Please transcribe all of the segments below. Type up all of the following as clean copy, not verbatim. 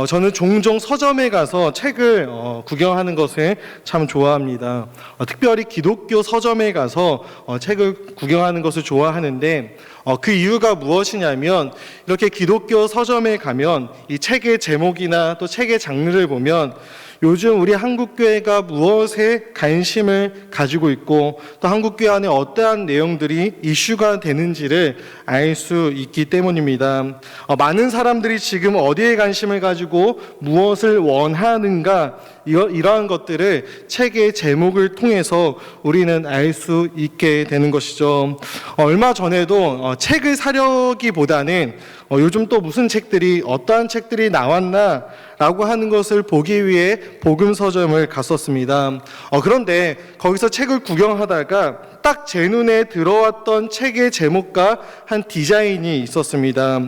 저는 종종 서점에 가서 책을 구경하는 것을 참 좋아합니다. 특별히 기독교 서점에 가서 책을 구경하는 것을 좋아하는데 그 이유가 무엇이냐면 이렇게 기독교 서점에 가면 이 책의 제목이나 또 책의 장르를 보면 요즘 우리 한국교회가 무엇에 관심을 가지고 있고 또 한국교회 안에 어떠한 내용들이 이슈가 되는지를 알 수 있기 때문입니다. 많은 사람들이 지금 어디에 관심을 가지고 무엇을 원하는가 이러한 것들을 책의 제목을 통해서 우리는 알 수 있게 되는 것이죠. 얼마 전에도 책을 사려기보다는 요즘 또 무슨 책들이 어떠한 책들이 나왔나 라고 하는 것을 보기 위해 복음 서점을 갔었습니다. 그런데 거기서 책을 구경하다가 딱 제 눈에 들어왔던 책의 제목과 한 디자인이 있었습니다.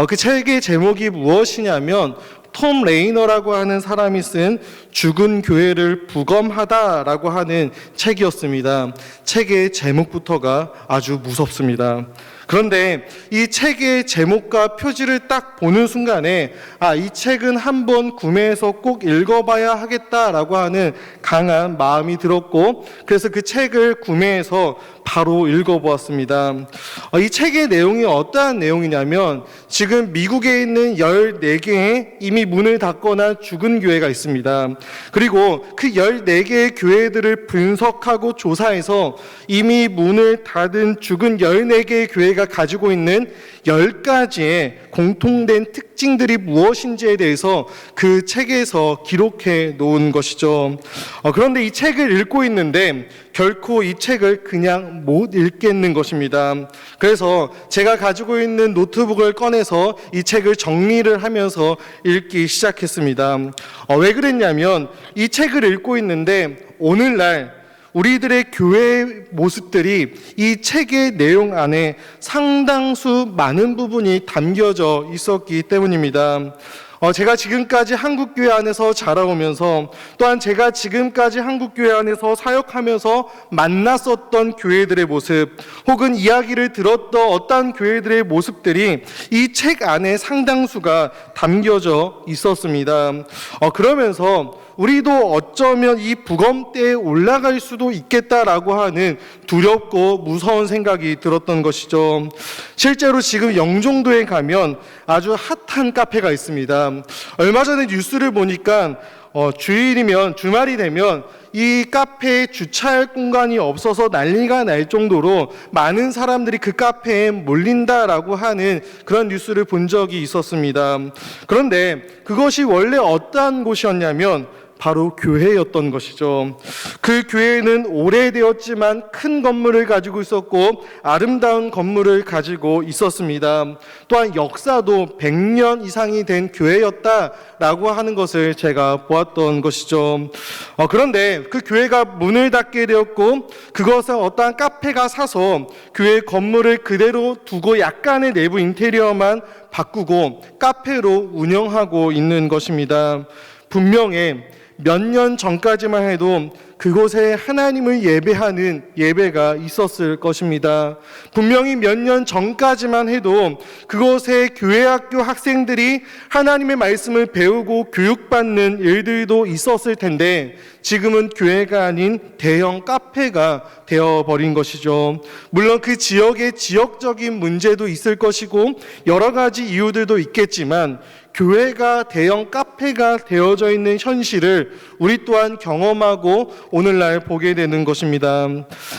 그 책의 제목이 무엇이냐면 톰 레이너라고 하는 사람이 쓴 죽은 교회를 부검하다라고 하는 책이었습니다. 책의 제목부터가 아주 무섭습니다. 그런데 이 책의 제목과 표지를 딱 보는 순간에 이 책은 한번 구매해서 꼭 읽어봐야 하겠다라고 하는 강한 마음이 들었고 그래서 그 책을 구매해서 바로 읽어보았습니다. 이 책의 내용이 어떠한 내용이냐면 지금 미국에 있는 14개의 이미 문을 닫거나 죽은 교회가 있습니다. 그리고 그 14개의 교회들을 분석하고 조사해서 이미 문을 닫은 죽은 14개의 교회가 가지고 있는 10가지의 공통된 특징들이 무엇인지에 대해서 그 책에서 기록해 놓은 것이죠. 그런데 이 책을 읽고 있는데 결코 이 책을 그냥 못 읽겠는 것입니다. 그래서 제가 가지고 있는 노트북을 꺼내서 이 책을 정리를 하면서 읽기 시작했습니다. 왜 그랬냐면 이 책을 읽고 있는데 오늘날 우리들의 교회의 모습들이 이 책의 내용 안에 상당수 많은 부분이 담겨져 있었기 때문입니다. 제가 지금까지 한국교회 안에서 자라오면서 또한 제가 지금까지 한국교회 안에서 사역하면서 만났었던 교회들의 모습 혹은 이야기를 들었던 어떤 교회들의 모습들이 이 책 안에 상당수가 담겨져 있었습니다. 그러면서 우리도 어쩌면 이 부검대에 올라갈 수도 있겠다라고 하는 두렵고 무서운 생각이 들었던 것이죠. 실제로 지금 영종도에 가면 아주 핫한 카페가 있습니다. 얼마 전에 뉴스를 보니까 주일이면 주말이 되면 이 카페에 주차할 공간이 없어서 난리가 날 정도로 많은 사람들이 그 카페에 몰린다라고 하는 그런 뉴스를 본 적이 있었습니다. 그런데 그것이 원래 어떠한 곳이었냐면 바로 교회였던 것이죠. 그 교회는 오래되었지만 큰 건물을 가지고 있었고 아름다운 건물을 가지고 있었습니다. 또한 역사도 100년 이상이 된 교회였다라고 하는 것을 제가 보았던 것이죠. 그런데 그 교회가 문을 닫게 되었고 그것을 어떠한 카페가 사서 교회 건물을 그대로 두고 약간의 내부 인테리어만 바꾸고 카페로 운영하고 있는 것입니다. 분명히 몇 년 전까지만 해도 그곳에 하나님을 예배하는 예배가 있었을 것입니다. 분명히 몇 년 전까지만 해도 그곳에 교회학교 학생들이 하나님의 말씀을 배우고 교육받는 일들도 있었을 텐데 지금은 교회가 아닌 대형 카페가 되어버린 것이죠. 물론 그 지역의 지역적인 문제도 있을 것이고 여러 가지 이유들도 있겠지만 교회가 대형 카페가 되어져 있는 현실을 우리 또한 경험하고 오늘날 보게 되는 것입니다.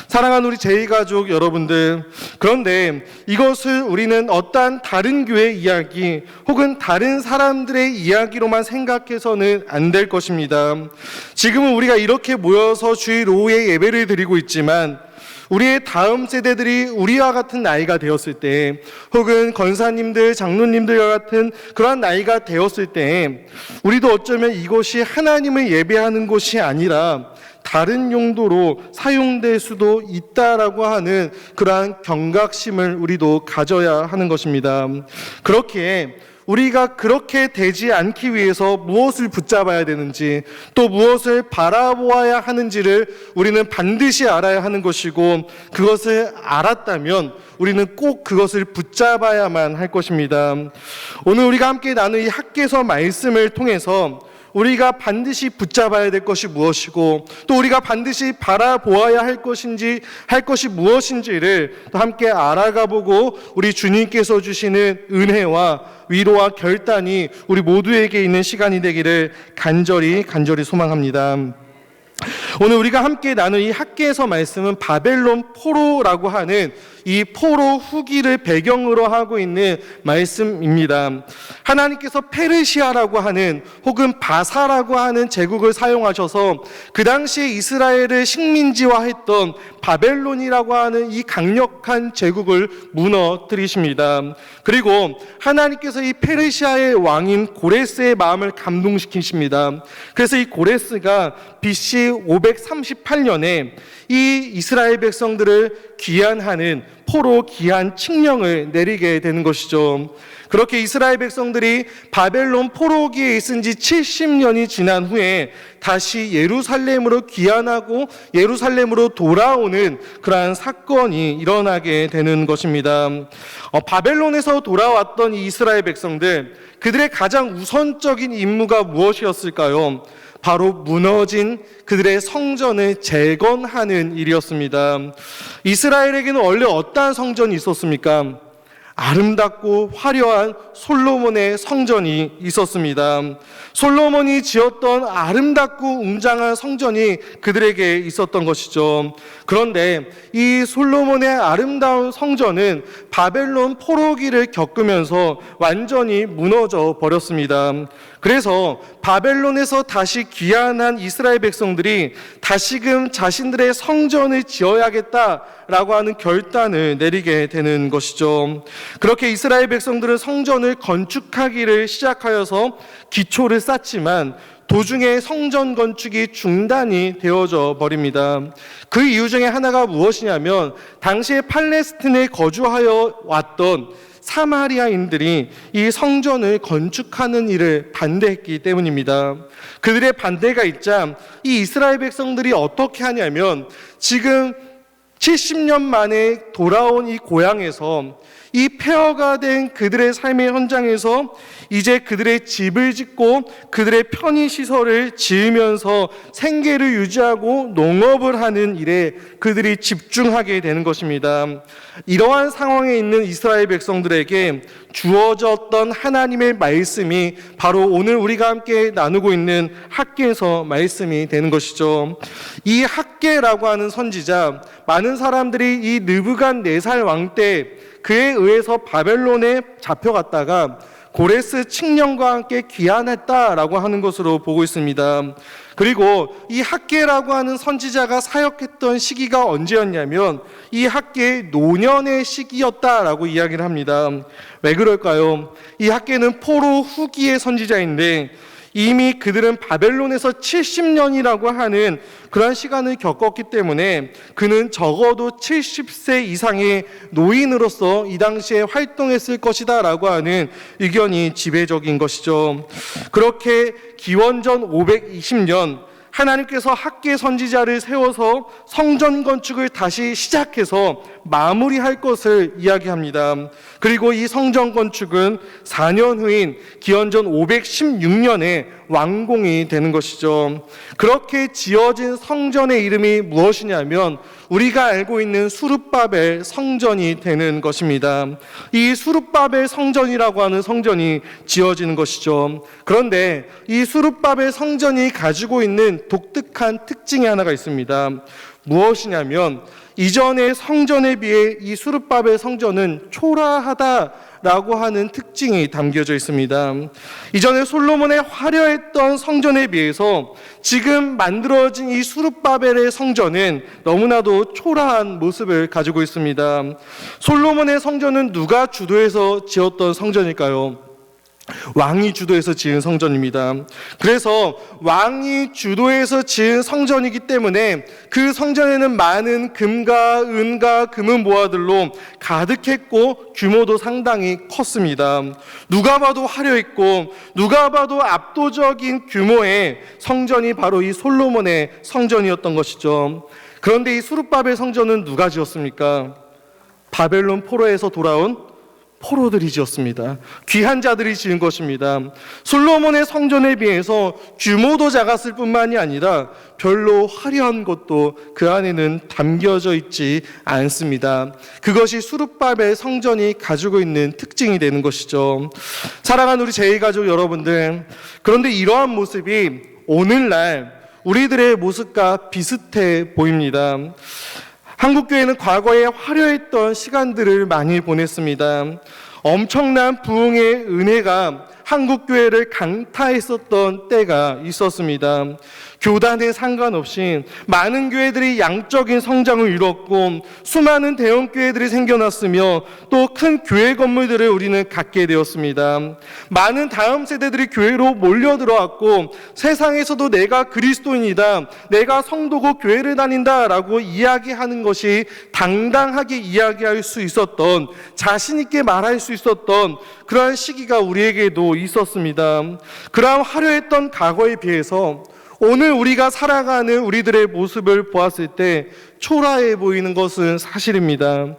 사랑하는 우리 제2가족 여러분들, 그런데 이것을 우리는 어떠한 다른 교회 이야기 혹은 다른 사람들의 이야기로만 생각해서는 안 될 것입니다. 지금은 우리가 이렇게 모여서 주일 오후에 예배를 드리고 있지만 우리의 다음 세대들이 우리와 같은 나이가 되었을 때 혹은 권사님들, 장로님들과 같은 그러한 나이가 되었을 때 우리도 어쩌면 이곳이 하나님을 예배하는 곳이 아니라 다른 용도로 사용될 수도 있다라고 하는 그러한 경각심을 우리도 가져야 하는 것입니다. 그렇기에 우리가 그렇게 되지 않기 위해서 무엇을 붙잡아야 되는지, 또 무엇을 바라보아야 하는지를 우리는 반드시 알아야 하는 것이고, 그것을 알았다면 우리는 꼭 그것을 붙잡아야만 할 것입니다. 오늘 우리가 함께 나눈 이 학개서 말씀을 통해서 우리가 반드시 붙잡아야 될 것이 무엇이고, 또 우리가 반드시 바라보아야 할 것이 무엇인지를 또 함께 알아가 보고, 우리 주님께서 주시는 은혜와 위로와 결단이 우리 모두에게 있는 시간이 되기를 간절히 소망합니다. 오늘 우리가 함께 나눈 이 학개서 말씀은 바벨론 포로라고 하는 이 포로 후기를 배경으로 하고 있는 말씀입니다. 하나님께서 페르시아라고 하는 혹은 바사라고 하는 제국을 사용하셔서 그 당시에 이스라엘을 식민지화했던 바벨론이라고 하는 이 강력한 제국을 무너뜨리십니다. 그리고 하나님께서 이 페르시아의 왕인 고레스의 마음을 감동시키십니다. 그래서 이 고레스가 BC 538년에 이 이스라엘 백성들을 귀환하는 포로 귀환 칙령을 내리게 되는 것이죠. 그렇게 이스라엘 백성들이 바벨론 포로기에 있은 지 70년이 지난 후에 다시 예루살렘으로 귀환하고 예루살렘으로 돌아오는 그러한 사건이 일어나게 되는 것입니다. 바벨론에서 돌아왔던 이 이스라엘 백성들, 그들의 가장 우선적인 임무가 무엇이었을까요? 바로 무너진 그들의 성전을 재건하는 일이었습니다. 이스라엘에게는 원래 어떠한 성전이 있었습니까? 아름답고 화려한 솔로몬의 성전이 있었습니다. 솔로몬이 지었던 아름답고 웅장한 성전이 그들에게 있었던 것이죠. 그런데 이 솔로몬의 아름다운 성전은 바벨론 포로기를 겪으면서 완전히 무너져 버렸습니다. 그래서 바벨론에서 다시 귀환한 이스라엘 백성들이 다시금 자신들의 성전을 지어야겠다라고 하는 결단을 내리게 되는 것이죠. 그렇게 이스라엘 백성들은 성전을 건축하기를 시작하여서 기초를 쌓지만 도중에 성전 건축이 중단이 되어져 버립니다. 그 이유 중에 하나가 무엇이냐면 당시에 팔레스틴에 거주하여 왔던 사마리아인들이 이 성전을 건축하는 일을 반대했기 때문입니다. 그들의 반대가 있자 이 이스라엘 백성들이 어떻게 하냐면 지금 70년 만에 돌아온 이 고향에서 이 폐허가 된 그들의 삶의 현장에서 이제 그들의 집을 짓고 그들의 편의시설을 지으면서 생계를 유지하고 농업을 하는 일에 그들이 집중하게 되는 것입니다. 이러한 상황에 있는 이스라엘 백성들에게 주어졌던 하나님의 말씀이 바로 오늘 우리가 함께 나누고 있는 학개서 말씀이 되는 것이죠. 이 학개라고 하는 선지자, 많은 사람들이 이 느부갓네살 왕 때 그에 의해서 바벨론에 잡혀갔다가 고레스 칙령과 함께 귀환했다라고 하는 것으로 보고 있습니다. 그리고 이 학개라고 하는 선지자가 사역했던 시기가 언제였냐면 이 학개의 노년의 시기였다라고 이야기를 합니다. 왜 그럴까요? 이 학개는 포로 후기의 선지자인데 이미 그들은 바벨론에서 70년이라고 하는 그런 시간을 겪었기 때문에 그는 적어도 70세 이상의 노인으로서 이 당시에 활동했을 것이다 라고 하는 의견이 지배적인 것이죠. 그렇게 기원전 520년 하나님께서 학개 선지자를 세워서 성전 건축을 다시 시작해서 마무리할 것을 이야기합니다. 그리고 이 성전 건축은 4년 후인 기원전 516년에 완공이 되는 것이죠. 그렇게 지어진 성전의 이름이 무엇이냐면 우리가 알고 있는 수룹바벨 성전이 되는 것입니다. 이 수룹바벨 성전이라고 하는 성전이 지어지는 것이죠. 그런데 이 수룹바벨 성전이 가지고 있는 독특한 특징이 하나가 있습니다. 무엇이냐면 이전의 성전에 비해 이 수룹바벨 성전은 초라하다라고 하는 특징이 담겨져 있습니다. 이전에 솔로몬의 화려했던 성전에 비해서 지금 만들어진 이 수룹바벨의 성전은 너무나도 초라한 모습을 가지고 있습니다. 솔로몬의 성전은 누가 주도해서 지었던 성전일까요? 왕이 주도해서 지은 성전입니다. 그래서 왕이 주도해서 지은 성전이기 때문에 그 성전에는 많은 금과 은과 금은 모아들로 가득했고 규모도 상당히 컸습니다. 누가 봐도 화려했고 누가 봐도 압도적인 규모의 성전이 바로 이 솔로몬의 성전이었던 것이죠. 그런데 이 수룹바벨 성전은 누가 지었습니까? 바벨론 포로에서 돌아온 포로들이 지었습니다. 귀한 자들이 지은 것입니다. 솔로몬의 성전에 비해서 규모도 작았을 뿐만이 아니라 별로 화려한 것도 그 안에는 담겨져 있지 않습니다. 그것이 수룹바벨 성전이 가지고 있는 특징이 되는 것이죠. 사랑하는 우리 제2가족 여러분들, 그런데 이러한 모습이 오늘날 우리들의 모습과 비슷해 보입니다. 한국교회는 과거에 화려했던 시간들을 많이 보냈습니다. 엄청난 부흥의 은혜가 한국교회를 강타했었던 때가 있었습니다. 교단에 상관없이 많은 교회들이 양적인 성장을 이뤘고 수많은 대형 교회들이 생겨났으며 또 큰 교회 건물들을 우리는 갖게 되었습니다. 많은 다음 세대들이 교회로 몰려들어왔고 세상에서도 내가 그리스도인이다, 내가 성도고 교회를 다닌다라고 이야기하는 것이 당당하게 이야기할 수 있었던, 자신 있게 말할 수 있었던 그러한 시기가 우리에게도 있었습니다. 그러한 화려했던 과거에 비해서 오늘 우리가 살아가는 우리들의 모습을 보았을 때 초라해 보이는 것은 사실입니다.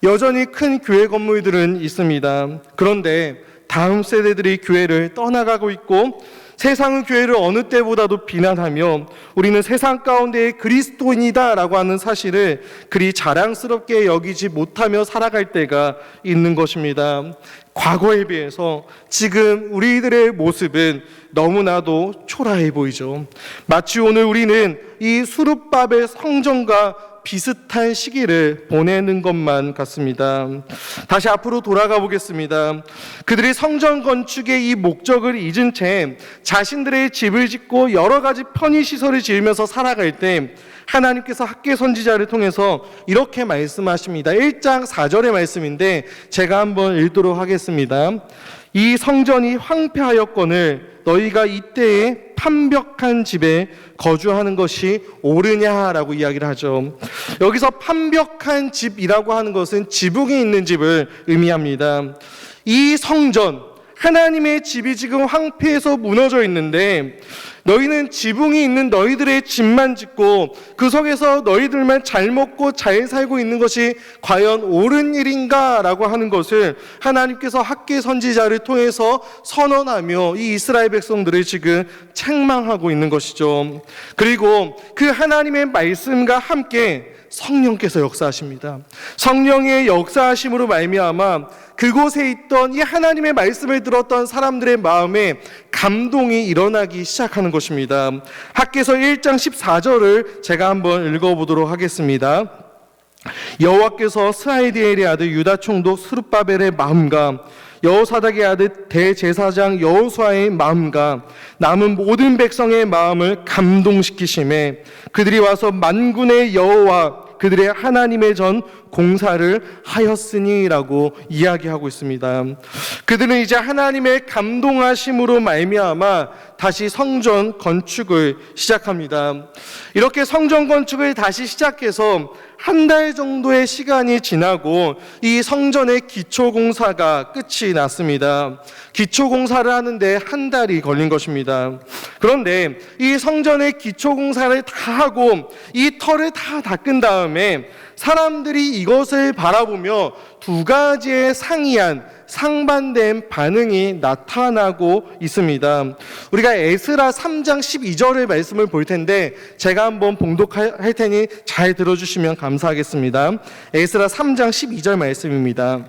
여전히 큰 교회 건물들은 있습니다. 그런데 다음 세대들이 교회를 떠나가고 있고 세상은 교회를 어느 때보다도 비난하며 우리는 세상 가운데 그리스도인이다라고 하는 사실을 그리 자랑스럽게 여기지 못하며 살아갈 때가 있는 것입니다. 과거에 비해서 지금 우리들의 모습은 너무나도 초라해 보이죠. 마치 오늘 우리는 이 수룹바벨 성전과 비슷한 시기를 보내는 것만 같습니다. 다시 앞으로 돌아가 보겠습니다. 그들이 성전 건축의 이 목적을 잊은 채 자신들의 집을 짓고 여러 가지 편의시설을 지으면서 살아갈 때 하나님께서 학개 선지자를 통해서 이렇게 말씀하십니다. 1장 4절의 말씀인데 제가 한번 읽도록 하겠습니다. 이 성전이 황폐하였거늘 너희가 이때에 판벽한 집에 거주하는 것이 옳으냐라고 이야기를 하죠. 여기서 판벽한 집이라고 하는 것은 지붕이 있는 집을 의미합니다. 이 성전, 하나님의 집이 지금 황폐해서 무너져 있는데 너희는 지붕이 있는 너희들의 집만 짓고 그 속에서 너희들만 잘 먹고 잘 살고 있는 것이 과연 옳은 일인가? 라고 하는 것을 하나님께서 학개 선지자를 통해서 선언하며 이 이스라엘 백성들을 지금 책망하고 있는 것이죠. 그리고 그 하나님의 말씀과 함께 성령께서 역사하십니다. 성령의 역사하심으로 말미암아 그곳에 있던 이 하나님의 말씀을 들었던 사람들의 마음에 감동이 일어나기 시작하는 것입니다. 학개서 1장 14절을 제가 한번 읽어보도록 하겠습니다. 여호와께서 스알디엘의 아들 유다 총독 스룹바벨의 마음과 여호사닥의 아들 대제사장 여호수아의 마음과 남은 모든 백성의 마음을 감동시키심에 그들이 와서 만군의 여호와 그들의 하나님의 전 공사를 하였으니라고 이야기하고 있습니다. 그들은 이제 하나님의 감동하심으로 말미암아 다시 성전 건축을 시작합니다. 이렇게 성전 건축을 다시 시작해서 한 달 정도의 시간이 지나고 이 성전의 기초공사가 끝이 났습니다. 기초공사를 하는데 한 달이 걸린 것입니다. 그런데 이 성전의 기초공사를 다 하고 이 터를 다 닦은 다음에 사람들이 이것을 바라보며 두 가지의 상반된 반응이 나타나고 있습니다. 우리가 에스라 3장 12절의 말씀을 볼 텐데 제가 한번 봉독할 테니 잘 들어주시면 감사하겠습니다. 에스라 3장 12절 말씀입니다.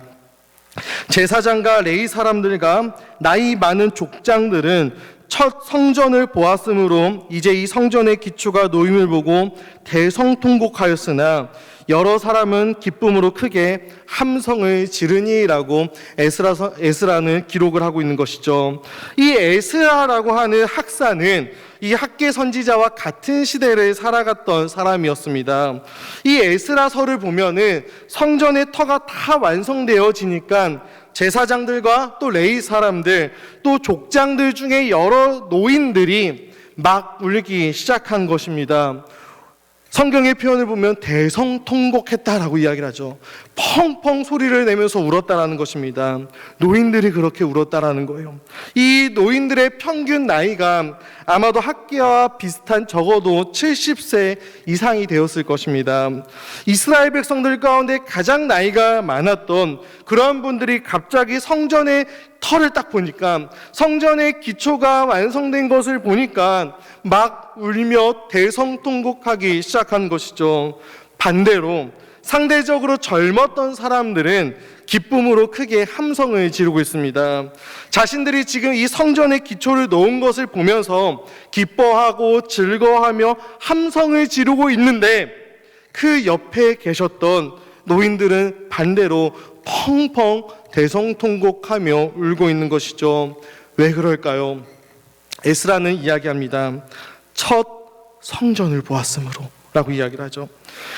제사장과 레위 사람들과 나이 많은 족장들은 첫 성전을 보았으므로 이제 이 성전의 기초가 놓임을 보고 대성통곡하였으나 여러 사람은 기쁨으로 크게 함성을 지르니라고 에스라는 기록을 하고 있는 것이죠. 이 에스라라고 하는 학사는 이 학계 선지자와 같은 시대를 살아갔던 사람이었습니다. 이 에스라서를 보면은 성전의 터가 다 완성되어지니까 제사장들과 또 레위 사람들, 또 족장들 중에 여러 노인들이 막 울기 시작한 것입니다. 성경의 표현을 보면 대성통곡했다라고 이야기를 하죠. 펑펑 소리를 내면서 울었다라는 것입니다. 노인들이 그렇게 울었다라는 거예요. 이 노인들의 평균 나이가 아마도 학계와 비슷한 적어도 70세 이상이 되었을 것입니다. 이스라엘 백성들 가운데 가장 나이가 많았던 그러한 분들이 갑자기 성전의 터를 딱 보니까, 성전의 기초가 완성된 것을 보니까 막 울며 대성통곡하기 시작한 것이죠. 반대로 상대적으로 젊었던 사람들은 기쁨으로 크게 함성을 지르고 있습니다. 자신들이 지금 이 성전의 기초를 놓은 것을 보면서 기뻐하고 즐거워하며 함성을 지르고 있는데, 그 옆에 계셨던 노인들은 반대로 펑펑 대성통곡하며 울고 있는 것이죠. 왜 그럴까요? 에스라는 이야기합니다. 첫 성전을 보았으므로 라고 이야기를 하죠.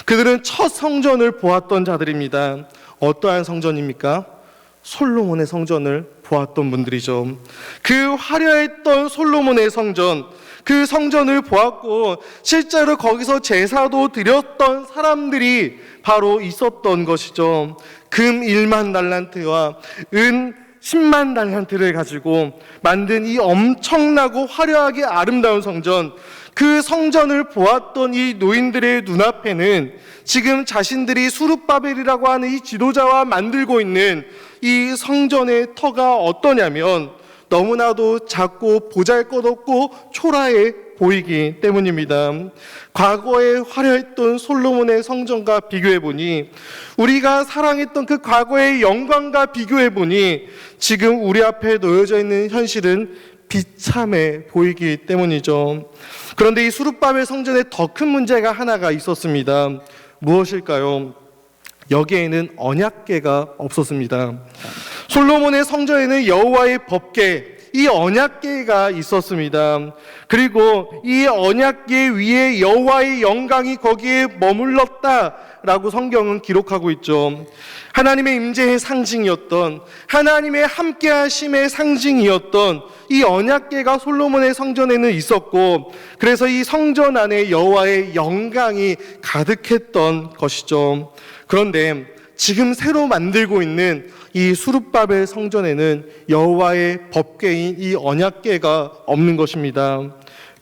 그들은 첫 성전을 보았던 자들입니다. 어떠한 성전입니까? 솔로몬의 성전을 보았던 분들이죠. 그 화려했던 솔로몬의 성전, 그 성전을 보았고 실제로 거기서 제사도 드렸던 사람들이 바로 있었던 것이죠. 금 1만 달란트와 은 10만 달란트를 가지고 만든 이 엄청나고 화려하게 아름다운 성전, 그 성전을 보았던 이 노인들의 눈앞에는 지금 자신들이 수룹바벨이라고 하는 이 지도자와 만들고 있는 이 성전의 터가 어떠냐면 너무나도 작고 보잘것없고 초라해 보이기 때문입니다. 과거에 화려했던 솔로몬의 성전과 비교해보니, 우리가 사랑했던 그 과거의 영광과 비교해보니 지금 우리 앞에 놓여져 있는 현실은 비참해 보이기 때문이죠. 그런데 이 수룹바벨 성전에 더 큰 문제가 하나가 있었습니다. 무엇일까요? 여기에는 언약궤가 없었습니다. 솔로몬의 성전에는 여호와의 법궤, 이 언약궤가 있었습니다. 그리고 이 언약궤 위에 여호와의 영광이 거기에 머물렀다라고 성경은 기록하고 있죠. 하나님의 임재의 상징이었던, 하나님의 함께하심의 상징이었던 이 언약궤가 솔로몬의 성전에는 있었고, 그래서 이 성전 안에 여호와의 영광이 가득했던 것이죠. 그런데 지금 새로 만들고 있는 이 수룹바벨 성전에는 여호와의 법궤인 이 언약궤가 없는 것입니다.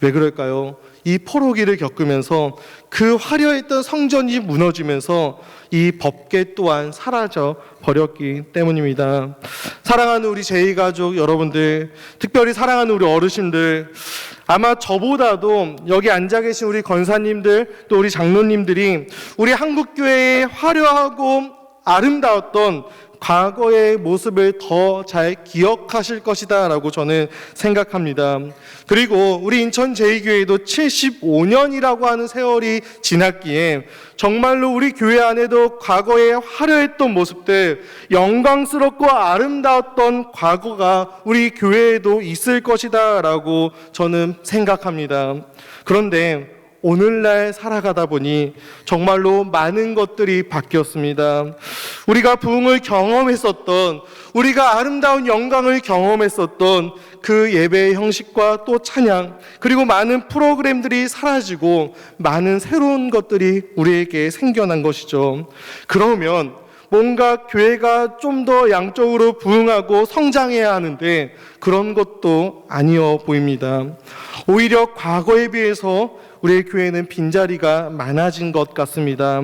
왜 그럴까요? 이 포로기를 겪으면서 그 화려했던 성전이 무너지면서 이 법궤 또한 사라져 버렸기 때문입니다. 사랑하는 우리 제2가족 여러분들, 특별히 사랑하는 우리 어르신들, 아마 저보다도 여기 앉아 계신 우리 권사님들, 또 우리 장로님들이 우리 한국교회의 화려하고 아름다웠던 과거의 모습을 더 잘 기억하실 것이다 라고 저는 생각합니다. 그리고 우리 인천 제2교회도 75년이라고 하는 세월이 지났기에 정말로 우리 교회 안에도 과거에 화려했던 모습들, 영광스럽고 아름다웠던 과거가 우리 교회에도 있을 것이다 라고 저는 생각합니다. 그런데 오늘날 살아가다 보니 정말로 많은 것들이 바뀌었습니다. 우리가 부흥을 경험했었던, 우리가 아름다운 영광을 경험했었던 그 예배의 형식과 또 찬양, 그리고 많은 프로그램들이 사라지고 많은 새로운 것들이 우리에게 생겨난 것이죠. 그러면 뭔가 교회가 좀 더 양적으로 부흥하고 성장해야 하는데 그런 것도 아니어 보입니다. 오히려 과거에 비해서 우리의 교회는 빈자리가 많아진 것 같습니다.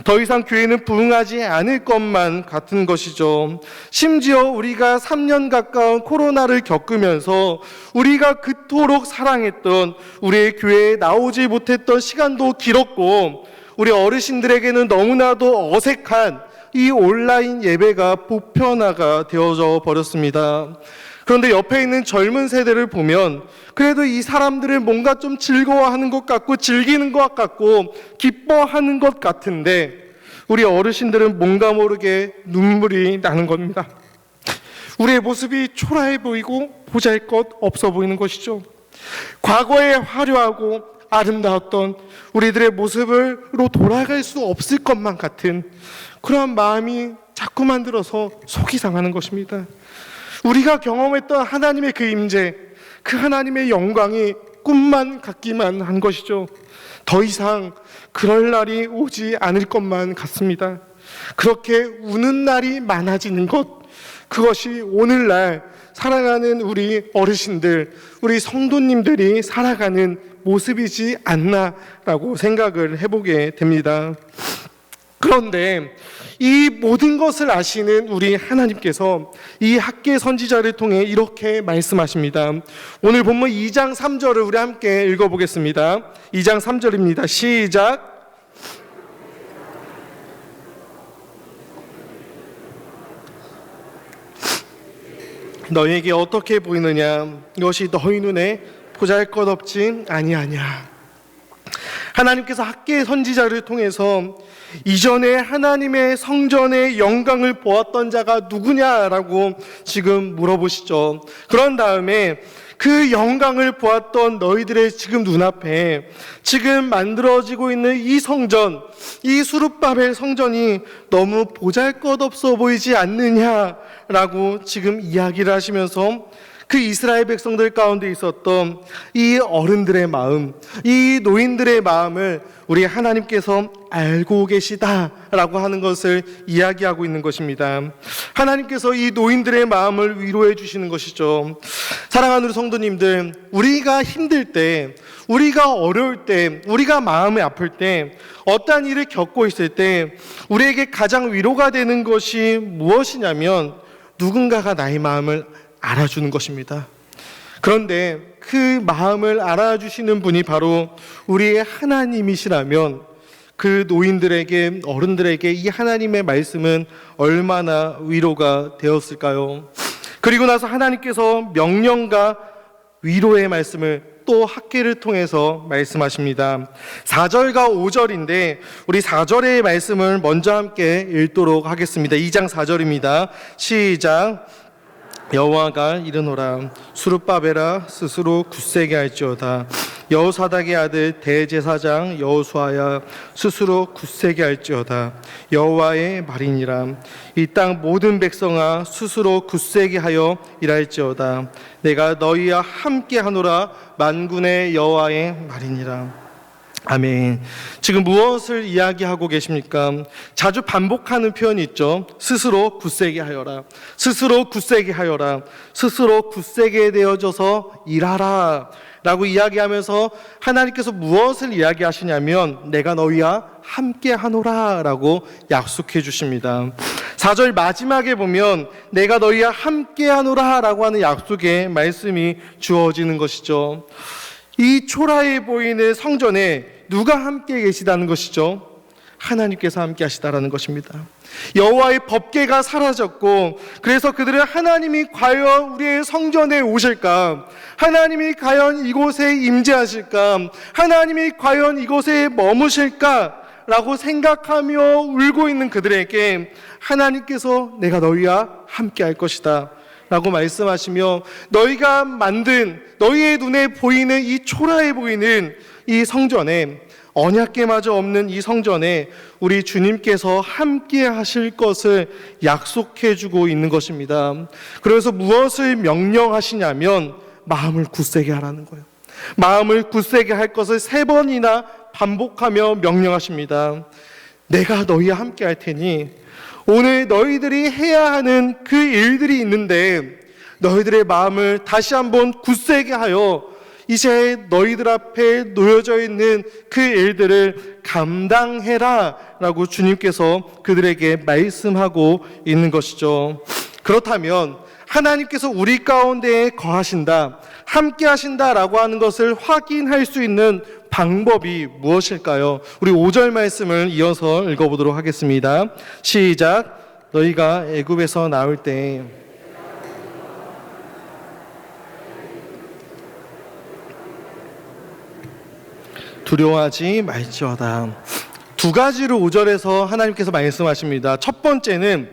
더 이상 교회는 부흥하지 않을 것만 같은 것이죠. 심지어 우리가 3년 가까운 코로나를 겪으면서 우리가 그토록 사랑했던 우리의 교회에 나오지 못했던 시간도 길었고, 우리 어르신들에게는 너무나도 어색한 이 온라인 예배가 보편화가 되어져 버렸습니다. 그런데 옆에 있는 젊은 세대를 보면 그래도 이 사람들은 뭔가 좀 즐거워하는 것 같고 즐기는 것 같고 기뻐하는 것 같은데, 우리 어르신들은 뭔가 모르게 눈물이 나는 겁니다. 우리의 모습이 초라해 보이고 보잘것 없어 보이는 것이죠. 과거에 화려하고 아름다웠던 우리들의 모습으로 돌아갈 수 없을 것만 같은 그런 마음이 자꾸만 들어서 속이 상하는 것입니다. 우리가 경험했던 하나님의 그 임재, 그 하나님의 영광이 꿈만 같기만 한 것이죠. 더 이상 그럴 날이 오지 않을 것만 같습니다. 그렇게 우는 날이 많아지는 것, 그것이 오늘날 살아가는 우리 어르신들, 우리 성도님들이 살아가는 모습이지 않나라고 생각을 해보게 됩니다. 그런데 이 모든 것을 아시는 우리 하나님께서 이 학계 선지자를 통해 이렇게 말씀하십니다. 오늘 본문 2장 3절을 우리 함께 읽어보겠습니다. 2장 3절입니다. 시작. 너희에게 어떻게 보이느냐? 이것이 너희 눈에 보잘것없지 아니하냐. 하나님께서 학계 선지자를 통해서 이전에 하나님의 성전의 영광을 보았던 자가 누구냐라고 지금 물어보시죠. 그런 다음에 그 영광을 보았던 너희들의 지금 눈앞에 지금 만들어지고 있는 이 성전, 이 수룹바벨 성전이 너무 보잘것없어 보이지 않느냐라고 지금 이야기를 하시면서 그 이스라엘 백성들 가운데 있었던 이 어른들의 마음, 이 노인들의 마음을 우리 하나님께서 알고 계시다라고 하는 것을 이야기하고 있는 것입니다. 하나님께서 이 노인들의 마음을 위로해 주시는 것이죠. 사랑하는 우리 성도님들, 우리가 힘들 때, 우리가 어려울 때, 우리가 마음이 아플 때, 어떠한 일을 겪고 있을 때 우리에게 가장 위로가 되는 것이 무엇이냐면 누군가가 나의 마음을 알아주는 것입니다. 그런데 그 마음을 알아주시는 분이 바로 우리의 하나님이시라면 그 노인들에게, 어른들에게 이 하나님의 말씀은 얼마나 위로가 되었을까요? 그리고 나서 하나님께서 명령과 위로의 말씀을 또 학계를 통해서 말씀하십니다. 4절과 5절인데 우리 4절의 말씀을 먼저 함께 읽도록 하겠습니다. 2장 4절입니다. 시작. 여호와가 이르노라. 수룹바벨아, 스스로 굳세게 할지어다. 여호사닥의 아들 대제사장 여호수아야, 스스로 굳세게 할지어다. 여호와의 말이니라. 이 땅 모든 백성아, 스스로 굳세게 하여 일할지어다. 내가 너희와 함께 하노라. 만군의 여호와의 말이니라. 아멘. 지금 무엇을 이야기하고 계십니까? 자주 반복하는 표현이 있죠. 스스로 굳세게 하여라. 스스로 굳세게 하여라. 스스로 굳세게 되어져서 일하라 라고 이야기하면서 하나님께서 무엇을 이야기하시냐면 내가 너희와 함께 하노라 라고 약속해 주십니다. 4절 마지막에 보면 내가 너희와 함께 하노라 라고 하는 약속의 말씀이 주어지는 것이죠. 이 초라해 보이는 성전에 누가 함께 계시다는 것이죠? 하나님께서 함께 하시다라는 것입니다. 여호와의 법궤가 사라졌고, 그래서 그들은 하나님이 과연 우리의 성전에 오실까? 하나님이 과연 이곳에 임재하실까? 하나님이 과연 이곳에 머무실까? 라고 생각하며 울고 있는 그들에게 하나님께서 내가 너희와 함께 할 것이다 라고 말씀하시며, 너희가 만든, 너희의 눈에 보이는 이 초라해 보이는 이 성전에, 언약궤마저 없는 이 성전에 우리 주님께서 함께 하실 것을 약속해 주고 있는 것입니다. 그래서 무엇을 명령하시냐면 마음을 굳세게 하라는 거예요. 마음을 굳세게 할 것을 3번이나 반복하며 명령하십니다. 내가 너희와 함께 할 테니 오늘 너희들이 해야 하는 그 일들이 있는데 너희들의 마음을 다시 한번 굳세게 하여 이제 너희들 앞에 놓여져 있는 그 일들을 감당해라 라고 주님께서 그들에게 말씀하고 있는 것이죠. 그렇다면 하나님께서 우리 가운데에 거하신다, 함께 하신다라고 하는 것을 확인할 수 있는 방법이 무엇일까요? 우리 5절 말씀을 이어서 읽어보도록 하겠습니다. 시작. 너희가 애굽에서 나올 때 두려워하지 말지어다. 두 가지로 5절에서 하나님께서 말씀하십니다. 첫 번째는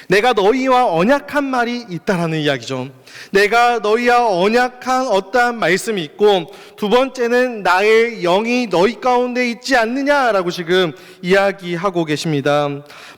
내가 너희와 언약한 말이 있다라는 이야기죠. 내가 너희와 언약한 어떠한 말씀이 있고, 두 번째는 나의 영이 너희 가운데 있지 않느냐라고 지금 이야기하고 계십니다.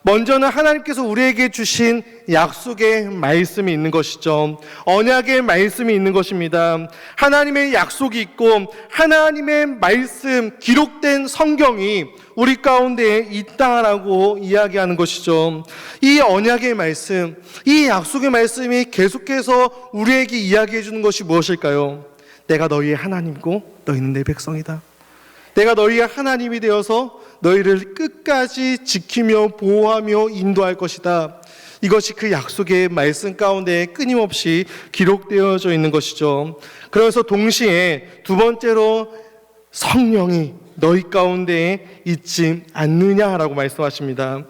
먼저는 하나님께서 우리에게 주신 약속의 말씀이 있는 것이죠. 언약의 말씀이 있는 것입니다. 하나님의 약속이 있고 하나님의 말씀, 기록된 성경이 우리 가운데 있다라고 이야기하는 것이죠. 이 언약의 말씀, 이 약속의 말씀이 계속해서 우리에게 이야기해 주는 것이 무엇일까요? 내가 너희의 하나님이고 너희는 내 백성이다. 내가 너희의 하나님이 되어서 너희를 끝까지 지키며 보호하며 인도할 것이다. 이것이 그 약속의 말씀 가운데 끊임없이 기록되어져 있는 것이죠. 그래서 동시에 두 번째로 성령이 너희 가운데 있지 않느냐라고 말씀하십니다.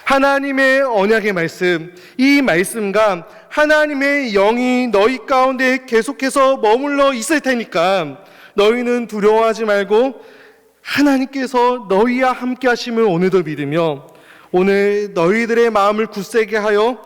하나님의 언약의 말씀, 이 말씀과 하나님의 영이 너희 가운데 계속해서 머물러 있을 테니까 너희는 두려워하지 말고 하나님께서 너희와 함께 하심을 오늘도 믿으며 오늘 너희들의 마음을 굳세게 하여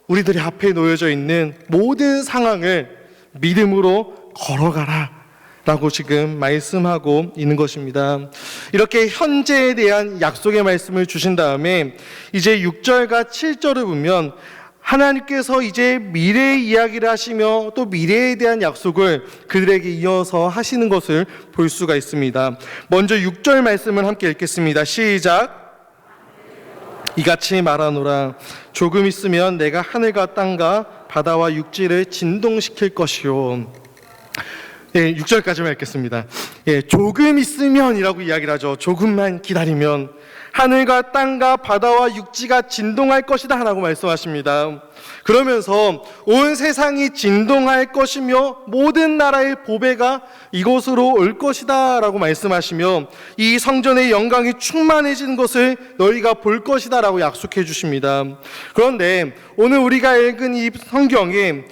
우리들의 앞에 놓여져 있는 모든 상황을 믿음으로 걸어가라 라고 지금 말씀하고 있는 것입니다. 이렇게 현재에 대한 약속의 말씀을 주신 다음에 이제 6절과 7절을 보면 하나님께서 이제 미래의 이야기를 하시며 또 미래에 대한 약속을 그들에게 이어서 하시는 것을 볼 수가 있습니다. 먼저 6절 말씀을 함께 읽겠습니다. 시작. 이같이 말하노라. 조금 있으면 내가 하늘과 땅과 바다와 육지를 진동시킬 것이요. 6절까지만 읽겠습니다. 조금 있으면이라고 이야기를 하죠. 조금만 기다리면 하늘과 땅과 바다와 육지가 진동할 것이다 라고 말씀하십니다. 그러면서 온 세상이 진동할 것이며 모든 나라의 보배가 이곳으로 올 것이다 라고 말씀하시며 이 성전의 영광이 충만해지는 것을 너희가 볼 것이다 라고 약속해 주십니다. 그런데 오늘 우리가 읽은 이 성경에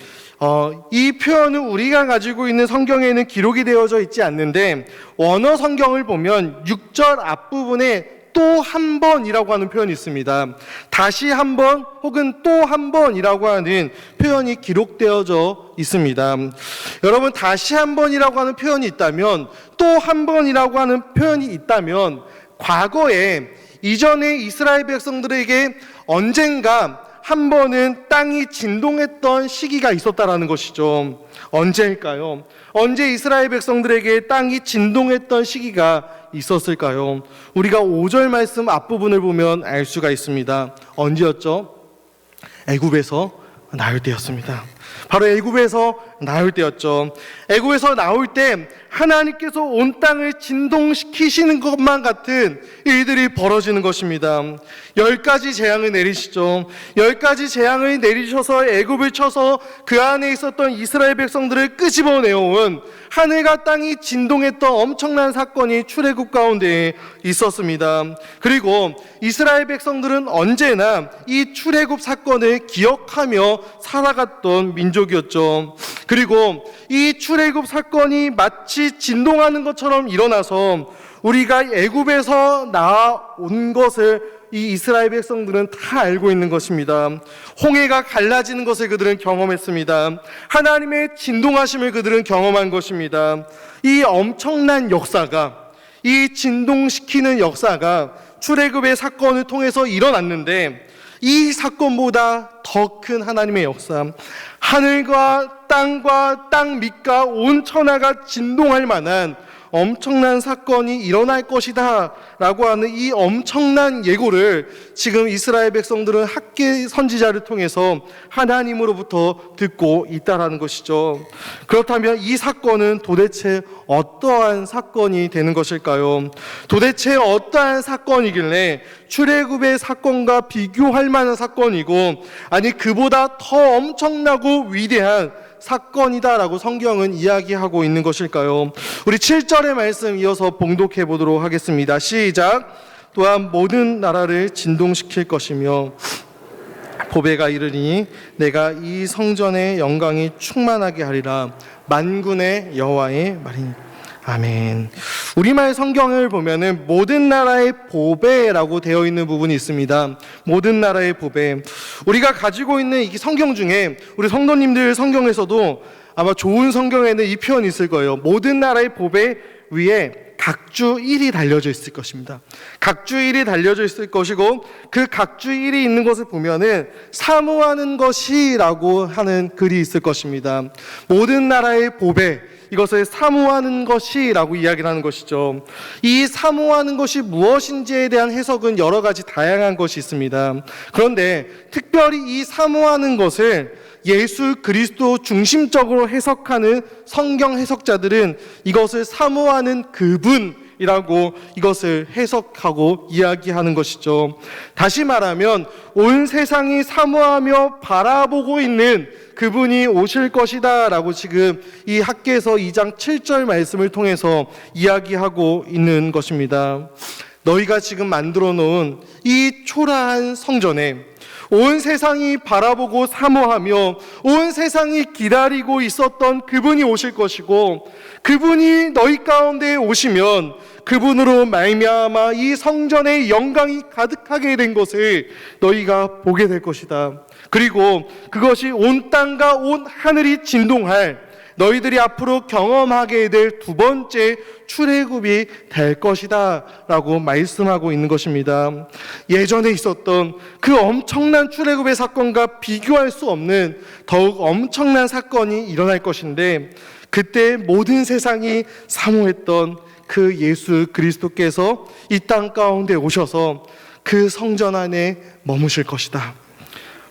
이 표현은 우리가 가지고 있는 성경에는 기록이 되어져 있지 않는데 원어 성경을 보면 6절 앞부분에 또 한 번이라고 하는 표현이 있습니다. 다시 한 번 혹은 또 한 번이라고 하는 표현이 기록되어져 있습니다. 여러분, 다시 한 번이라고 하는 표현이 있다면, 또 한 번이라고 하는 표현이 있다면 과거에 이전에 이스라엘 백성들에게 언젠가 한 번은 땅이 진동했던 시기가 있었다라는 것이죠. 언제일까요? 언제 이스라엘 백성들에게 땅이 진동했던 시기가 있었을까요? 우리가 5절 말씀 앞부분을 보면 알 수가 있습니다. 언제였죠? 애굽에서 나올 때였습니다. 바로 애굽에서 나올 때였죠. 애굽에서 나올 때 하나님께서 온 땅을 진동시키시는 것만 같은 일들이 벌어지는 것입니다. 10가지 재앙을 내리시죠. 10가지 재앙을 내리셔서 애굽을 쳐서 그 안에 있었던 이스라엘 백성들을 끄집어내어온 하늘과 땅이 진동했던 엄청난 사건이 출애굽 가운데 있었습니다. 그리고 이스라엘 백성들은 언제나 이 출애굽 사건을 기억하며 살아갔던 민족이었죠. 그리고 이 출애굽 사건이 마치 진동하는 것처럼 일어나서 우리가 애굽에서 나온 것을 이 이스라엘 백성들은 다 알고 있는 것입니다. 홍해가 갈라지는 것을 그들은 경험했습니다. 하나님의 진동하심을 그들은 경험한 것입니다. 이 엄청난 역사가, 이 진동시키는 역사가 출애굽의 사건을 통해서 일어났는데 이 사건보다 더 큰 하나님의 역사, 하늘과 땅 밑과 온 천하가 진동할 만한 엄청난 사건이 일어날 것이다 라고 하는 이 엄청난 예고를 지금 이스라엘 백성들은 학계 선지자를 통해서 하나님으로부터 듣고 있다라는 것이죠. 그렇다면 이 사건은 도대체 어떠한 사건이 되는 것일까요? 도대체 어떠한 사건이길래 출애굽의 사건과 비교할 만한 사건이고, 아니 그보다 더 엄청나고 위대한 사건이다라고 성경은 이야기하고 있는 것일까요? 우리 7절의 말씀 이어서 봉독해 보도록 하겠습니다. 시작. 또한 모든 나라를 진동시킬 것이며 보배가 이르니 내가 이 성전의 영광이 충만하게 하리라. 만군의 여호와의 말이니. 아멘. 우리말 성경을 보면은 모든 나라의 보배라고 되어 있는 부분이 있습니다. 모든 나라의 보배. 우리가 가지고 있는 이 성경 중에 우리 성도님들 성경에서도 아마 좋은 성경에는 이 표현이 있을 거예요. 모든 나라의 보배 위에 각주 1이 달려져 있을 것입니다. 각주 1이 달려져 있을 것이고, 그 각주 1이 있는 것을 보면은 사모하는 것이라고 하는 글이 있을 것입니다. 모든 나라의 보배, 이것을 사모하는 것이라고 이야기를 하는 것이죠. 이 사모하는 것이 무엇인지에 대한 해석은 여러 가지 다양한 것이 있습니다. 그런데 특별히 이 사모하는 것을 예수 그리스도 중심적으로 해석하는 성경 해석자들은 이것을 사모하는 그분이라고 이것을 해석하고 이야기하는 것이죠. 다시 말하면 온 세상이 사모하며 바라보고 있는 그분이 오실 것이다 라고 지금 이 학개서 2장 7절 말씀을 통해서 이야기하고 있는 것입니다. 너희가 지금 만들어 놓은 이 초라한 성전에 온 세상이 바라보고 사모하며 온 세상이 기다리고 있었던 그분이 오실 것이고, 그분이 너희 가운데 오시면 그분으로 말미암아 이 성전의 영광이 가득하게 된 것을 너희가 보게 될 것이다. 그리고 그것이 온 땅과 온 하늘이 진동할, 너희들이 앞으로 경험하게 될 두 번째 출애굽이 될 것이다 라고 말씀하고 있는 것입니다. 예전에 있었던 그 엄청난 출애굽의 사건과 비교할 수 없는 더욱 엄청난 사건이 일어날 것인데, 그때 모든 세상이 사모했던 그 예수 그리스도께서 이 땅 가운데 오셔서 그 성전 안에 머무실 것이다.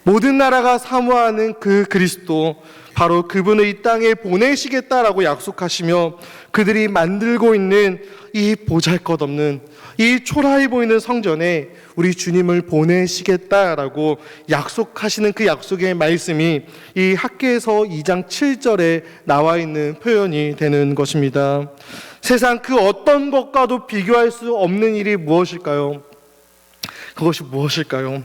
모든 나라가 사모하는 그 그리스도, 바로 그분을 이 땅에 보내시겠다라고 약속하시며 그들이 만들고 있는 이 보잘것없는 이 초라해 보이는 성전에 우리 주님을 보내시겠다라고 약속하시는 그 약속의 말씀이 이 학개서 2장 7절에 나와 있는 표현이 되는 것입니다. 세상 그 어떤 것과도 비교할 수 없는 일이 무엇일까요? 그것이 무엇일까요?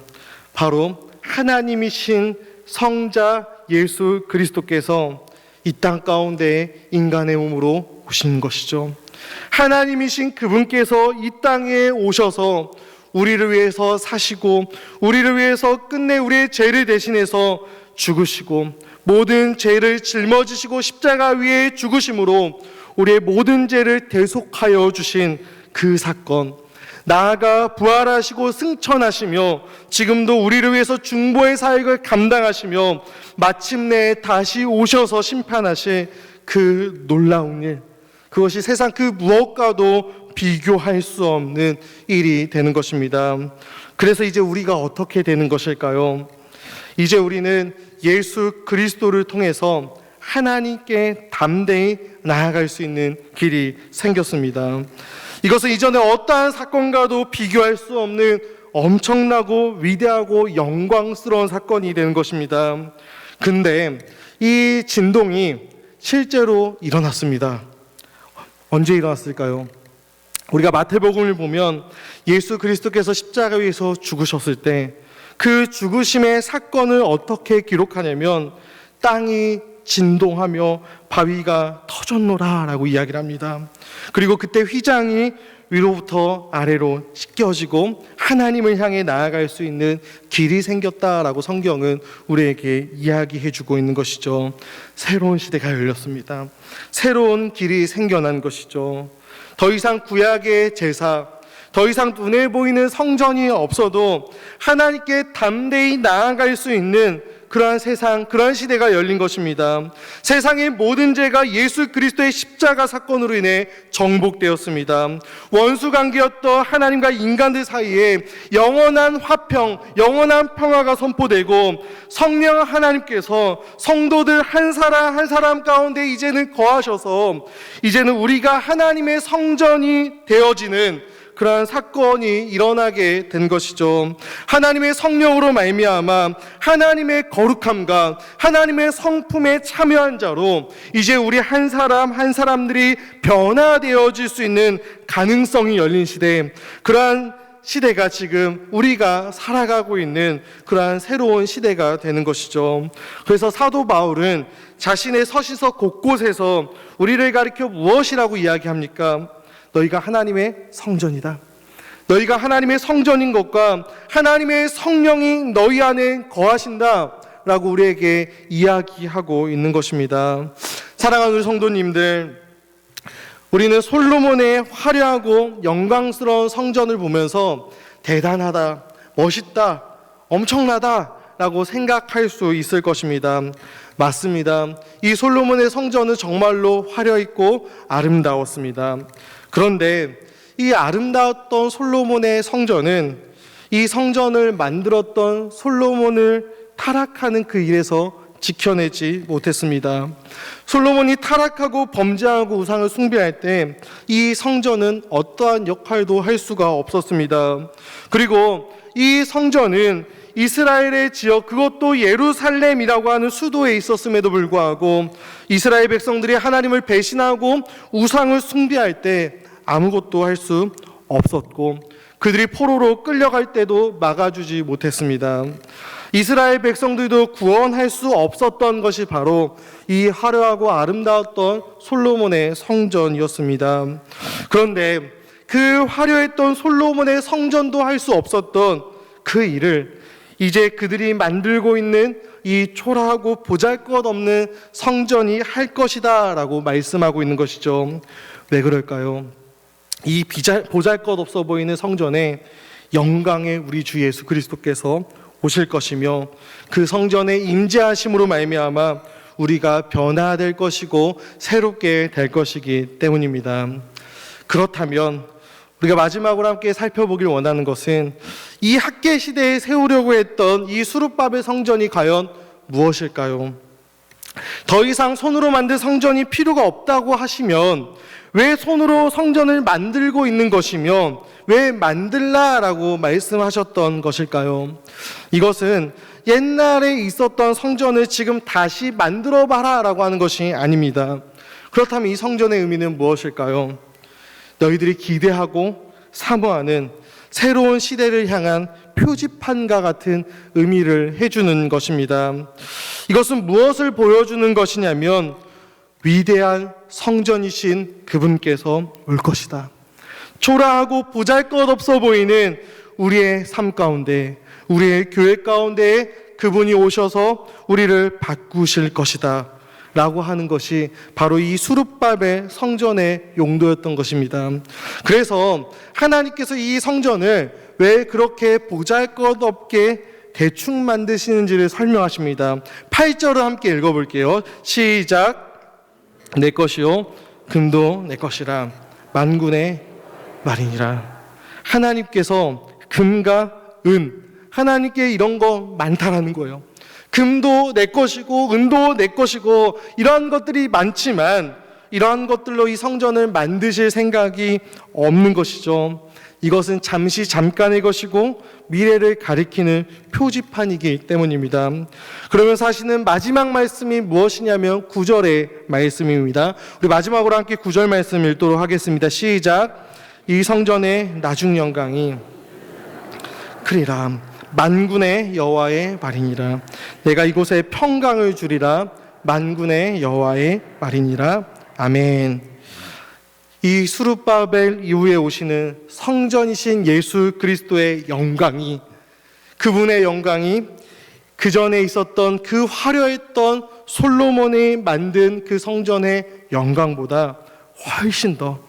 바로 하나님이신 성자 예수 그리스도께서 이 땅 가운데 인간의 몸으로 오신 것이죠. 하나님이신 그분께서 이 땅에 오셔서 우리를 위해서 사시고, 우리를 위해서 끝내 우리의 죄를 대신해서 죽으시고, 모든 죄를 짊어지시고 십자가 위에 죽으심으로 우리의 모든 죄를 대속하여 주신 그 사건, 나아가 부활하시고 승천하시며 지금도 우리를 위해서 중보의 사역을 감당하시며 마침내 다시 오셔서 심판하실 그 놀라운 일, 그것이 세상 그 무엇과도 비교할 수 없는 일이 되는 것입니다. 그래서 이제 우리가 어떻게 되는 것일까요? 이제 우리는 예수 그리스도를 통해서 하나님께 담대히 나아갈 수 있는 길이 생겼습니다. 이것은 이전에 어떠한 사건과도 비교할 수 없는 엄청나고 위대하고 영광스러운 사건이 되는 것입니다. 근데 이 진동이 실제로 일어났습니다. 언제 일어났을까요? 우리가 마태복음을 보면 예수 그리스도께서 십자가 위에서 죽으셨을 때 그 죽으심의 사건을 어떻게 기록하냐면 땅이 진동하며 바위가 터졌노라 라고 이야기를 합니다. 그리고 그때 휘장이 위로부터 아래로 찢겨지고 하나님을 향해 나아갈 수 있는 길이 생겼다라고 성경은 우리에게 이야기해 주고 있는 것이죠. 새로운 시대가 열렸습니다. 새로운 길이 생겨난 것이죠. 더 이상 구약의 제사, 더 이상 눈에 보이는 성전이 없어도 하나님께 담대히 나아갈 수 있는 그러한 세상, 그러한 시대가 열린 것입니다. 세상의 모든 죄가 예수 그리스도의 십자가 사건으로 인해 정복되었습니다. 원수관계였던 하나님과 인간들 사이에 영원한 화평, 영원한 평화가 선포되고 성령 하나님께서 성도들 한 사람 한 사람 가운데 이제는 거하셔서 이제는 우리가 하나님의 성전이 되어지는 그러한 사건이 일어나게 된 것이죠. 하나님의 성령으로 말미암아 하나님의 거룩함과 하나님의 성품에 참여한 자로 이제 우리 한 사람 한 사람들이 변화되어질 수 있는 가능성이 열린 시대, 그러한 시대가 지금 우리가 살아가고 있는 그러한 새로운 시대가 되는 것이죠. 그래서 사도 바울은 자신의 서신서 곳곳에서 우리를 가리켜 무엇이라고 이야기합니까? 너희가 하나님의 성전이다. 너희가 하나님의 성전인 것과 하나님의 성령이 너희 안에 거하신다 라고 우리에게 이야기하고 있는 것입니다. 사랑하는 우리 성도님들, 우리는 솔로몬의 화려하고 영광스러운 성전을 보면서 대단하다, 멋있다, 엄청나다 라고 생각할 수 있을 것입니다. 맞습니다. 이 솔로몬의 성전은 정말로 화려했고 아름다웠습니다. 그런데 이 아름다웠던 솔로몬의 성전은 이 성전을 만들었던 솔로몬을 타락하는 그 일에서 지켜내지 못했습니다. 솔로몬이 타락하고 범죄하고 우상을 숭배할 때 이 성전은 어떠한 역할도 할 수가 없었습니다. 그리고 이 성전은 이스라엘의 지역, 그것도 예루살렘이라고 하는 수도에 있었음에도 불구하고 이스라엘 백성들이 하나님을 배신하고 우상을 숭배할 때 아무것도 할 수 없었고 그들이 포로로 끌려갈 때도 막아주지 못했습니다. 이스라엘 백성들도 구원할 수 없었던 것이 바로 이 화려하고 아름다웠던 솔로몬의 성전이었습니다. 그런데 그 화려했던 솔로몬의 성전도 할 수 없었던 그 일을 이제 그들이 만들고 있는 이 초라하고 보잘것없는 성전이 할 것이다 라고 말씀하고 있는 것이죠. 왜 그럴까요? 이 보잘것없어 보이는 성전에 영광의 우리 주 예수 그리스도께서 오실 것이며 그 성전에 임재하심으로 말미암아 우리가 변화될 것이고 새롭게 될 것이기 때문입니다. 그렇다면 우리가 마지막으로 함께 살펴보길 원하는 것은 이 학계 시대에 세우려고 했던 이 수룹바벨 성전이 과연 무엇일까요? 더 이상 손으로 만든 성전이 필요가 없다고 하시면 왜 손으로 성전을 만들고 있는 것이며 왜 만들라라고 말씀하셨던 것일까요? 이것은 옛날에 있었던 성전을 지금 다시 만들어봐라 라고 하는 것이 아닙니다. 그렇다면 이 성전의 의미는 무엇일까요? 너희들이 기대하고 사모하는 새로운 시대를 향한 표지판과 같은 의미를 해주는 것입니다. 이것은 무엇을 보여주는 것이냐면 위대한 성전이신 그분께서 올 것이다. 초라하고 보잘것없어 보이는 우리의 삶 가운데, 우리의 교회 가운데에 그분이 오셔서 우리를 바꾸실 것이다 라고 하는 것이 바로 이 수룹바벨 성전의 용도였던 것입니다. 그래서 하나님께서 이 성전을 왜 그렇게 보잘것없게 대충 만드시는지를 설명하십니다. 8절을 함께 읽어볼게요. 시작. 내 것이요 금도 내 것이라 만군의 말이니라. 하나님께서 금과 은, 하나님께 이런 거 많다라는 거예요. 금도 내 것이고 은도 내 것이고 이러한 것들이 많지만 이러한 것들로 이 성전을 만드실 생각이 없는 것이죠. 이것은 잠깐의 것이고 미래를 가리키는 표지판이기 때문입니다. 그러면 사실은 마지막 말씀이 무엇이냐면 9절의 말씀입니다. 우리 마지막으로 함께 9절 말씀 읽도록 하겠습니다. 시작. 이 성전의 나중 영광이 크리라 만군의 여호와의 말이니라. 내가 이곳에 평강을 주리라. 만군의 여호와의 말이니라. 아멘. 이 수룹바벨 이후에 오시는 성전이신 예수 그리스도의 영광이, 그분의 영광이 그 전에 있었던 그 화려했던 솔로몬이 만든 그 성전의 영광보다 훨씬 더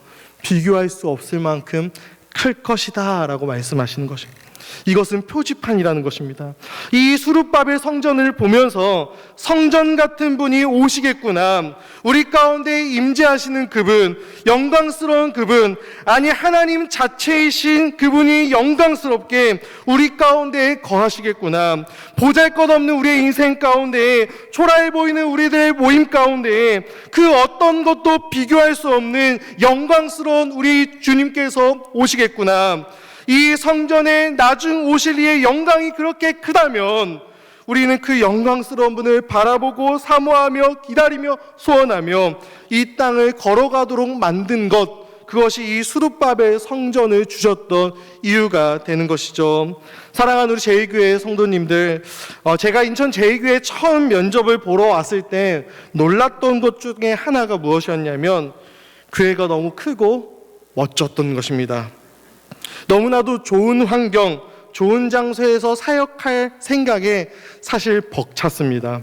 비교할 수 없을 만큼 클 것이다 라고 말씀하시는 것입니다. 이것은 표지판이라는 것입니다. 이 수룹바벨 성전을 보면서 성전 같은 분이 오시겠구나, 우리 가운데 임재하시는 그분, 영광스러운 그분, 아니 하나님 자체이신 그분이 영광스럽게 우리 가운데 거하시겠구나, 보잘것없는 우리의 인생 가운데, 초라해 보이는 우리들의 모임 가운데 그 어떤 것도 비교할 수 없는 영광스러운 우리 주님께서 오시겠구나, 이 성전의 나중 오실 이의 영광이 그렇게 크다면 우리는 그 영광스러운 분을 바라보고 사모하며 기다리며 소원하며 이 땅을 걸어가도록 만든 것, 그것이 이 수룹바벨 성전을 주셨던 이유가 되는 것이죠. 사랑하는 우리 제2교회 성도님들, 제가 인천 제2교회 처음 면접을 보러 왔을 때 놀랐던 것 중에 하나가 무엇이었냐면 교회가 너무 크고 멋졌던 것입니다. 너무나도 좋은 환경, 좋은 장소에서 사역할 생각에 사실 벅찼습니다.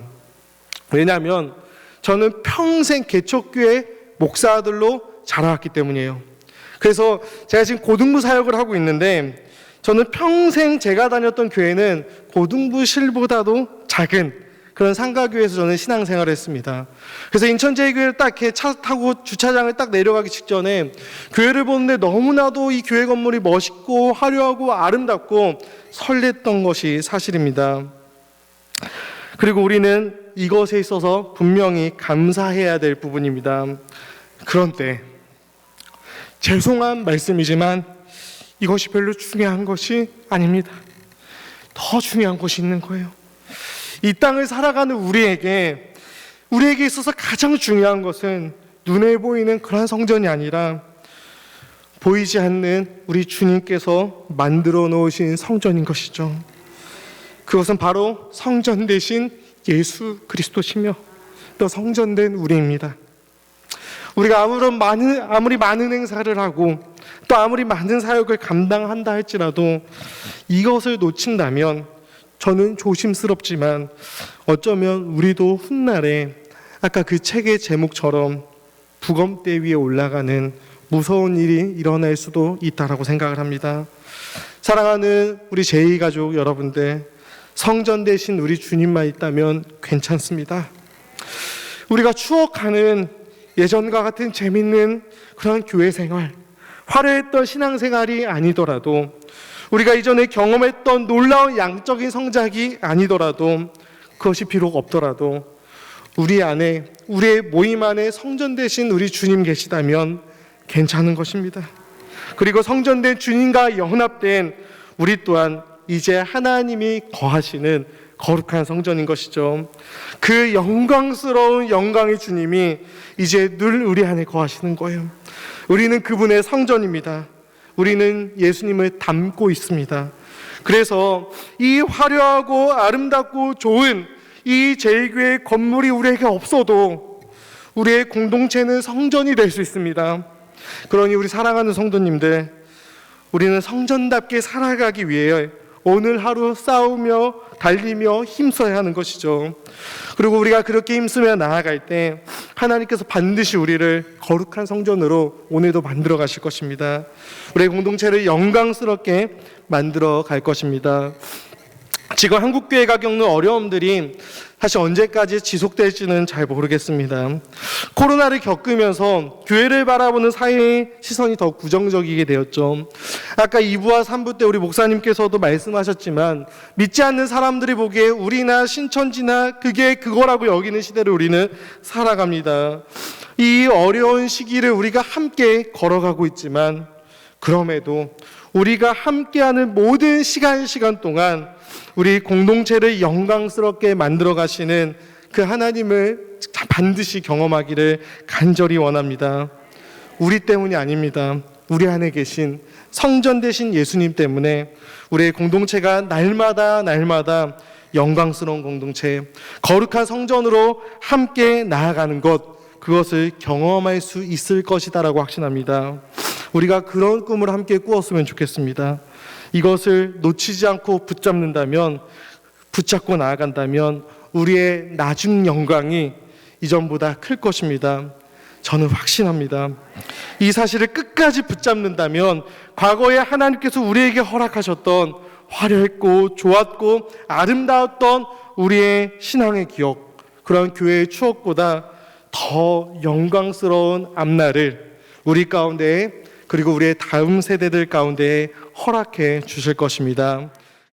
왜냐하면 저는 평생 개척교회 목사들로 자라왔기 때문이에요. 그래서 제가 지금 고등부 사역을 하고 있는데 저는 평생 제가 다녔던 교회는 고등부실보다도 작은 그런 상가교회에서 저는 신앙생활을 했습니다. 그래서 인천제일교회를 딱 이렇게 차 타고 주차장을 딱 내려가기 직전에 교회를 보는데 너무나도 이 교회 건물이 멋있고 화려하고 아름답고 설렜던 것이 사실입니다. 그리고 우리는 이것에 있어서 분명히 감사해야 될 부분입니다. 그런데 죄송한 말씀이지만 이것이 별로 중요한 것이 아닙니다. 더 중요한 것이 있는 거예요. 이 땅을 살아가는 우리에게 있어서 가장 중요한 것은 눈에 보이는 그런 성전이 아니라 보이지 않는 우리 주님께서 만들어 놓으신 성전인 것이죠. 그것은 바로 성전 되신 예수 그리스도시며 또 성전된 우리입니다. 우리가 아무리 많은 행사를 하고 또 아무리 많은 사역을 감당한다 할지라도 이것을 놓친다면 저는 조심스럽지만 어쩌면 우리도 훗날에 아까 그 책의 제목처럼 부검대 위에 올라가는 무서운 일이 일어날 수도 있다라고 생각을 합니다. 사랑하는 우리 제2가족 여러분들, 성전 대신 우리 주님만 있다면 괜찮습니다. 우리가 추억하는 예전과 같은 재밌는 그런 교회 생활, 화려했던 신앙생활이 아니더라도 우리가 이전에 경험했던 놀라운 양적인 성장이 아니더라도 그것이 비록 없더라도 우리 안에, 우리의 모임 안에 성전 되신 우리 주님 계시다면 괜찮은 것입니다. 그리고 성전된 주님과 연합된 우리 또한 이제 하나님이 거하시는 거룩한 성전인 것이죠. 그 영광스러운 영광의 주님이 이제 늘 우리 안에 거하시는 거예요. 우리는 그분의 성전입니다. 우리는 예수님을 닮고 있습니다. 그래서 이 화려하고 아름답고 좋은 이 제1교회 건물이 우리에게 없어도 우리의 공동체는 성전이 될 수 있습니다. 그러니 우리 사랑하는 성도님들, 우리는 성전답게 살아가기 위해 오늘 하루 싸우며 달리며 힘써야 하는 것이죠. 그리고 우리가 그렇게 힘쓰며 나아갈 때 하나님께서 반드시 우리를 거룩한 성전으로 오늘도 만들어 가실 것입니다. 우리의 공동체를 영광스럽게 만들어 갈 것입니다. 지금 한국교회가 겪는 어려움들이 사실 언제까지 지속될지는 잘 모르겠습니다. 코로나를 겪으면서 교회를 바라보는 사회의 시선이 더 부정적이게 되었죠. 아까 2부와 3부 때 우리 목사님께서도 말씀하셨지만 믿지 않는 사람들이 보기에 우리나 신천지나 그게 그거라고 여기는 시대를 우리는 살아갑니다. 이 어려운 시기를 우리가 함께 걸어가고 있지만 그럼에도 우리가 함께하는 모든 시간 동안 우리 공동체를 영광스럽게 만들어 가시는 그 하나님을 반드시 경험하기를 간절히 원합니다. 우리 때문이 아닙니다. 우리 안에 계신 성전 되신 예수님 때문에 우리의 공동체가 날마다 영광스러운 공동체, 거룩한 성전으로 함께 나아가는 것, 그것을 경험할 수 있을 것이다라고 확신합니다. 우리가 그런 꿈을 함께 꾸었으면 좋겠습니다. 이것을 놓치지 않고 붙잡고 나아간다면 우리의 나중 영광이 이전보다 클 것입니다. 저는 확신합니다. 이 사실을 끝까지 붙잡는다면 과거에 하나님께서 우리에게 허락하셨던 화려했고 좋았고 아름다웠던 우리의 신앙의 기억, 그런 교회의 추억보다 더 영광스러운 앞날을 우리 가운데에 그리고 우리의 다음 세대들 가운데에 허락해 주실 것입니다.